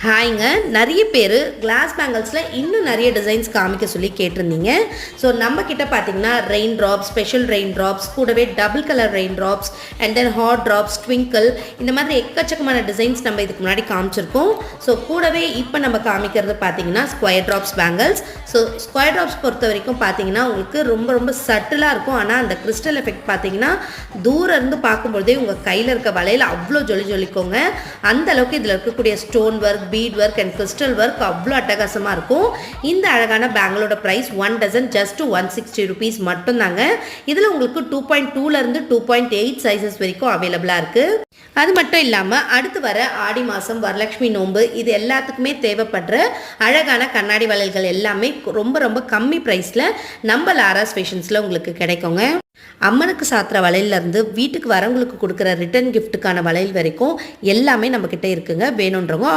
ஹாய்ங்க. நிறைய பேர் கிளாஸ் பேங்கிள்ஸில் இன்னும் நிறைய டிசைன்ஸ் காமிக்க சொல்லி கேட்டிருந்தீங்க. ஸோ நம்ம கிட்ட பார்த்தீங்கன்னா rain drops, special rain drops, கூடவே double colour rain drops and then hot drops, twinkle, இந்த மாதிரி எக்கச்சக்கமான டிசைன்ஸ் நம்ம இதுக்கு முன்னாடி காமிச்சிருக்கோம். ஸோ கூடவே இப்போ நம்ம காமிக்கிறது பார்த்தீங்கன்னா square drops bangles. So square drops பொறுத்த வரைக்கும் பார்த்தீங்கன்னா உங்களுக்கு ரொம்ப ரொம்ப சட்டிலாக இருக்கும். ஆனால் அந்த கிறிஸ்டல் எஃபெக்ட் பார்த்தீங்கன்னா தூரம் இருந்து பார்க்கும்போதே உங்கள் கையில் இருக்க வலையில் அவ்வளோ ஜொலிக்கோங்க. அந்த அளவுக்கு இதில் இருக்கக்கூடிய stone work, beat work and crystal work அவ்வளோ அட்டகாசமாக இருக்கும். இந்த அழகான பேங்கிளோட ப்ரைஸ் 1 டசன் ஜஸ்ட் 160 rupees மட்டும்தாங்க. இதில் உங்களுக்கு 2.2லேருந்து 2.8 சைஸஸ் வரைக்கும் அவைலபிளாக இருக்குது. அது மட்டும் இல்லாமல் அடுத்து வர ஆடி மாதம், வரலட்சுமி நோன்பு, இது எல்லாத்துக்குமே தேவைப்படுற அழகான கண்ணாடி வளையல்கள் எல்லாமே ரொம்ப ரொம்ப கம்மி ப்ரைஸில் நம்ம லாராஸ் ஃபேஷன்ஸில் உங்களுக்கு கிடைக்குங்க. அம்மனுக்கு சாத்துற வளையல்லேருந்து வீட்டுக்கு வரவங்களுக்கு கொடுக்குற ரிட்டர்ன் கிஃப்ட்டுக்கான வளையல் வரைக்கும் எல்லாமே நம்மக்கிட்ட இருக்குங்க. வேணுன்றவங்க